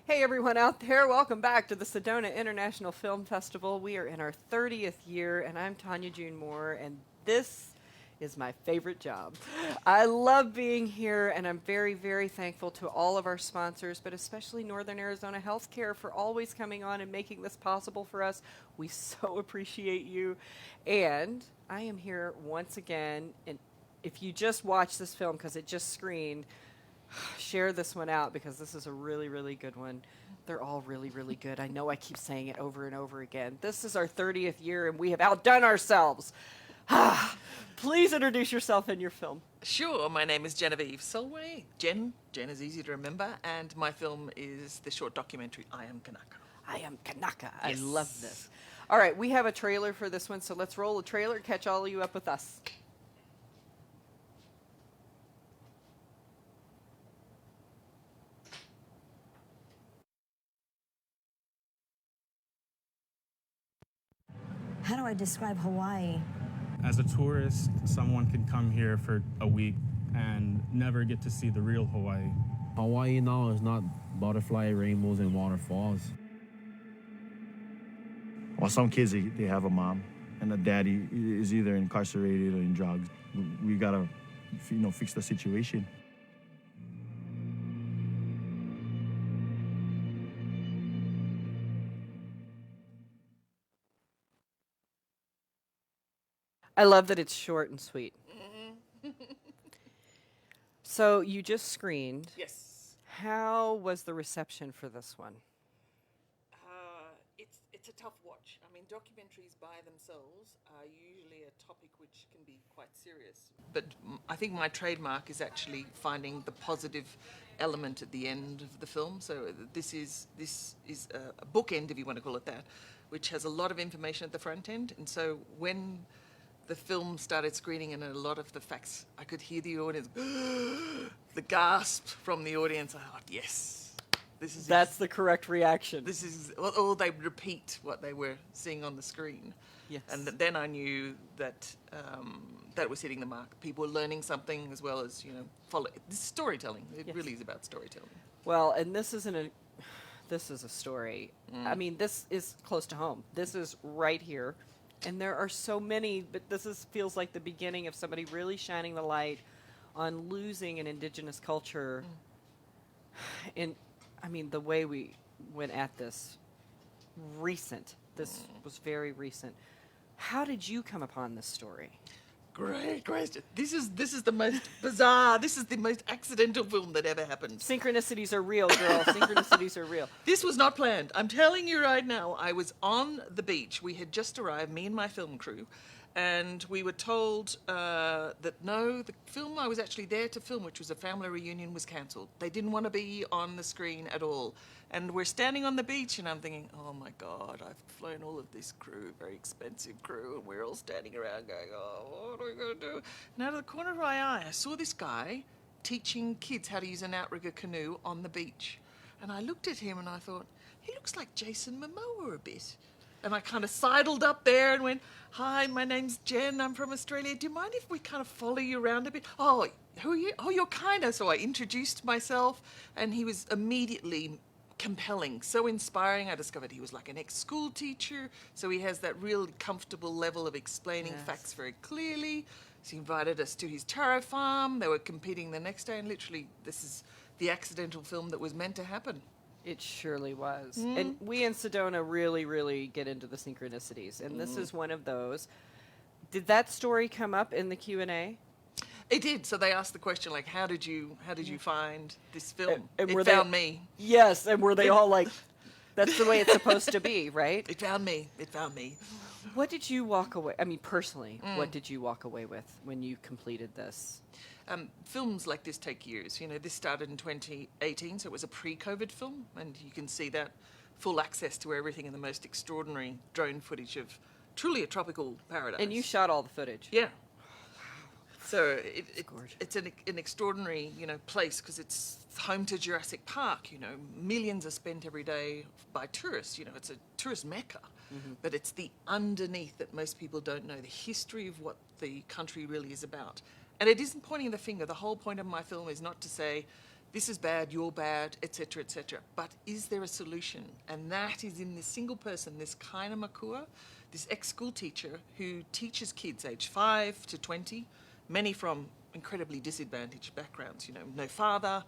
Hey everyone out there, welcome back to the Sedona International Film Festival. We are in our 30th year, and I'm Tanya June Moore, and this is my favorite job. I love being here, and I'm very, very thankful to all of our sponsors, but especially Northern Arizona Healthcare for always coming on and making this possible for us. We so appreciate you. And I am here once again, and if you just watched this film because it just screened, share this one out because this is a really, really good one. They're all really, really good. I know I keep saying it over and over again. This is our 30th year and we have outdone ourselves. Please introduce yourself and your film. Sure, my name is Genevieve Solway. Jen is easy to remember, and my film is the short documentary I Am Kanaka. I Am Kanaka. Yes. I love this. All right, we have a trailer for this one, so let's roll a trailer, catch all of you up with us. How do I describe Hawaii? As a tourist, someone can come here for a week and never get to see the real Hawaii. Hawaii now is not butterfly rainbows and waterfalls. Well, some kids, they have a mom, and the daddy is either incarcerated or in drugs. We gotta, fix the situation. I love that it's short and sweet. So you just screened. Yes. How was the reception for this one? It's a tough watch. I mean, documentaries by themselves are usually a topic which can be quite serious. But I think my trademark is actually finding the positive element at the end of the film. So this is a bookend, if you want to call it that, which has a lot of information at the front end. And so when the film started screening and a lot of the facts, I could hear the audience, the gasp from the audience. I thought, yes, this is That's the correct reaction. this is, or they repeat what they were seeing on the screen. Yes. And then I knew that that was hitting the mark. People were learning something as well as, follow. This is storytelling. It Yes. really is about storytelling. Well, and this is a story. I mean, this is close to home. This is right here. And there are so many, but feels like the beginning of somebody really shining the light on losing an indigenous culture. And I mean, the way we went at this was very recent. How did you come upon this story? Great question. This is the most bizarre, this is the most accidental film that ever happened. Synchronicities are real, girl. Synchronicities are real. This was not planned. I'm telling you right now, I was on the beach. We had just arrived, me and my film crew, and we were told that no, the film I was actually there to film, which was a family reunion, was cancelled. They didn't want to be on the screen at all. And we're standing on the beach, and I'm thinking, oh my God, I've flown all of this crew, very expensive crew, and we're all standing around going, oh, what are we going to do? And out of the corner of my eye, I saw this guy teaching kids how to use an outrigger canoe on the beach. And I looked at him and I thought, he looks like Jason Momoa a bit. And I kind of sidled up there and went, hi, my name's Jen, I'm from Australia. Do you mind if we kind of follow you around a bit? Oh, who are you? Oh, you're Kind of. So I introduced myself, and he was immediately compelling, so inspiring. I discovered he was like an ex-school teacher, so he has that real comfortable level of explaining facts very clearly. So he invited us to his taro farm. They were competing the next day, and literally this is the accidental film that was meant to happen. It surely was. And we in Sedona really, really get into the synchronicities, and this is one of those. Did that story come up in the Q&A? It did. So they asked the question, like, how did you find this film? And It found me. Yes, and were they all like, that's the way it's supposed to be, right? It found me. It found me. What did you walk away, I mean, personally, what did you walk away with when you completed this? Films like this take years. This started in 2018, so it was a pre-COVID film, and you can see that full access to everything in the most extraordinary drone footage of truly a tropical paradise. And you shot all the footage. Yeah. So gorgeous. it's an extraordinary, place because it's home to Jurassic Park. Millions are spent every day by tourists. It's a tourist mecca. But it's the underneath that most people don't know, the history of what the country really is about. And it isn't pointing the finger. The whole point of my film is not to say this is bad, you're bad, etc., etc. But is there a solution? And that is in this single person, this Kaina Makua, this ex-school teacher who teaches kids aged 5 to 20, many from incredibly disadvantaged backgrounds, no father,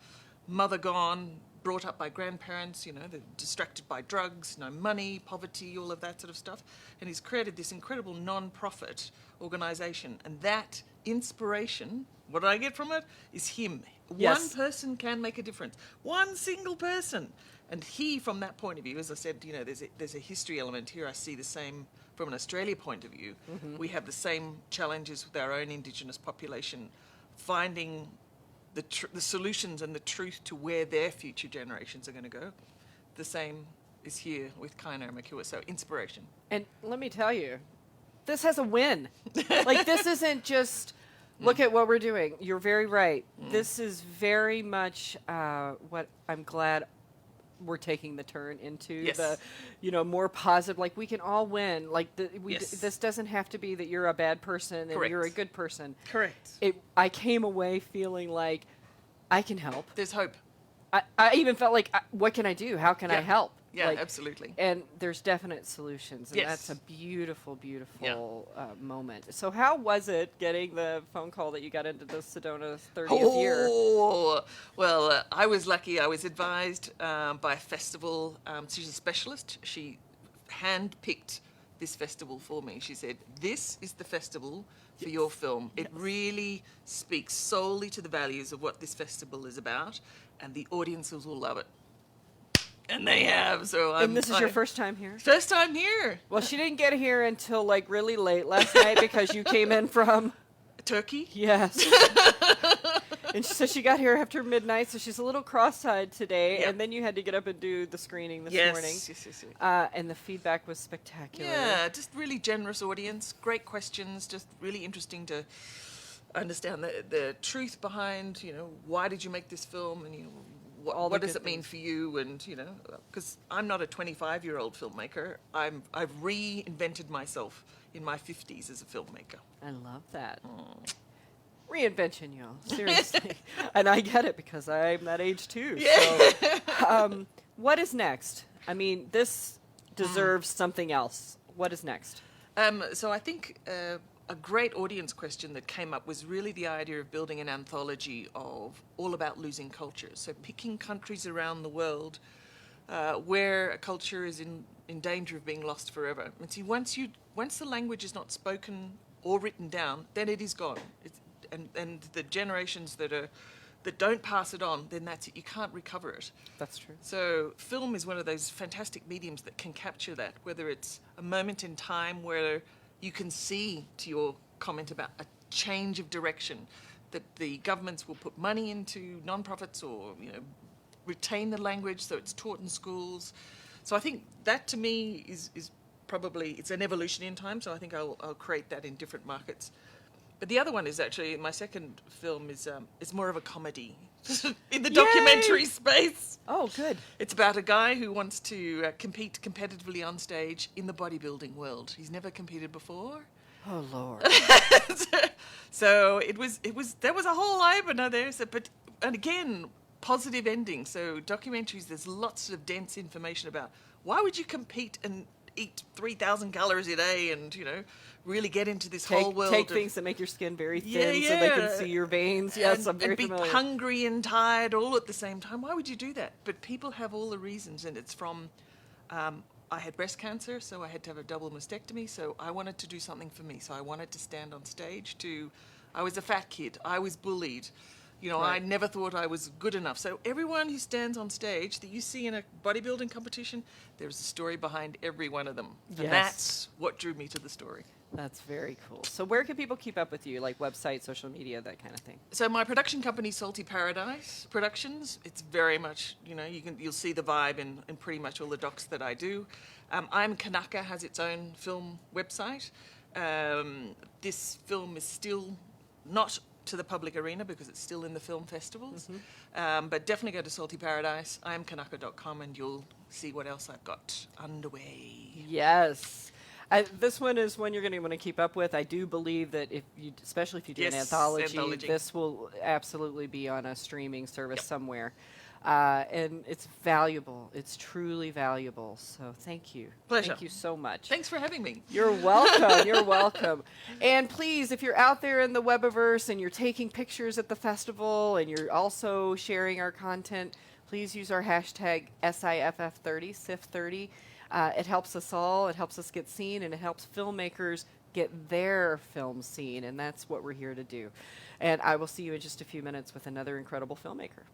mother gone, brought up by grandparents, they're distracted by drugs, no money, poverty, all of that sort of stuff. And he's created this incredible non-profit organisation. And that inspiration, what I get from it, is him. Yes. One person can make a difference. One single person. And he, from that point of view, as I said, there's a history element here. I see the same from an Australia point of view. We have the same challenges with our own Indigenous population, finding the solutions and the truth to where their future generations are going to go. The same is here with Kaina Makua. So inspiration. And let me tell you, this has a win. Like, this isn't just, look at what we're doing. You're very right. This is very much what I'm glad we're taking the turn into. Yes. The, more positive, like, we can all win. Like, Yes. this doesn't have to be that you're a bad person and Correct. you're a good person. Correct. I came away feeling like I can help. There's hope. I even felt like, what can I do? How can I Yeah. help? Yeah, Like, absolutely. And there's definite solutions, and Yes. that's a beautiful, beautiful moment. So how was it getting the phone call that you got into the Sedona 30th year? Oh, well, I was lucky. I was advised by a festival. She's a specialist. She handpicked this festival for me. She said, this is the festival for your film. It really speaks solely to the values of what this festival is about, and the audiences will love it. And they have, so And this is your first time here? First time here. Well, she didn't get here until, like, really late last night because you came in from... Turkey? Yes. And so she got here after midnight, so she's a little cross-eyed today, Yeah. and then you had to get up and do the screening this Yes, morning. yes. And the feedback was spectacular. Yeah, just really generous audience, great questions, just really interesting to understand the truth behind, why did you make this film, and All the what does good it mean things. for you, and because I'm not a 25-year-old filmmaker, I've reinvented myself in my 50s as a filmmaker. I love that. Reinvention, y'all. Seriously. And I get it because I'm that age too. Yeah. So, what is next? I mean, this deserves something else. What is next? So I think a great audience question that came up was really the idea of building an anthology of all about losing cultures. So picking countries around the world where a culture is in danger of being lost forever. And see, once the language is not spoken or written down, then it is gone. And the generations that don't pass it on, then that's it. You can't recover it. That's true. So film is one of those fantastic mediums that can capture that, whether it's a moment in time where you can see, to your comment about a change of direction, that the governments will put money into non-profits or, retain the language so it's taught in schools. So I think that to me is probably, it's an evolution in time, so I think I'll create that in different markets. But the other one is actually, my second film is more of a comedy in the documentary space. Oh, good. It's about a guy who wants to compete competitively on stage in the bodybuilding world. He's never competed before. Oh, Lord. So there was a whole eye-opener there. And again, positive ending. So documentaries, there's lots of dense information about why would you compete and eat 3,000 calories a day and, really get into this whole world. Take things that make your skin very thin so they can see your veins. Yes, I'm very and be familiar. hungry and tired all at the same time. Why would you do that? But people have all the reasons, and it's from, I had breast cancer, so I had to have a double mastectomy, so I wanted to do something for me. So I wanted to stand on stage I was a fat kid. I was bullied. I never thought I was good enough. So everyone who stands on stage that you see in a bodybuilding competition, there's a story behind every one of them. Yes. And that's what drew me to the story. That's very cool. So where can people keep up with you, like website, social media, that kind of thing? So my production company, Salty Paradise Productions, it's very much, you'll see the vibe in pretty much all the docs that I do. Am Kanaka has its own film website. This film is still not to the public arena because it's still in the film festivals. But definitely go to Salty Paradise, amkanaka.com, and you'll see what else I've got underway. Yes. This one is one you're going to want to keep up with. I do believe that if you, especially if you do an Yes, anthology, anthology. this will absolutely be on a streaming service somewhere. And it's valuable. It's truly valuable. So thank you. Pleasure. Thank you so much. Thanks for having me. You're welcome. You're welcome. And please, if you're out there in the Webiverse and you're taking pictures at the festival and you're also sharing our content, please use our hashtag SIFF30, SIF30. It helps us all. It helps us get seen, and it helps filmmakers get their film seen. And that's what we're here to do. And I will see you in just a few minutes with another incredible filmmaker.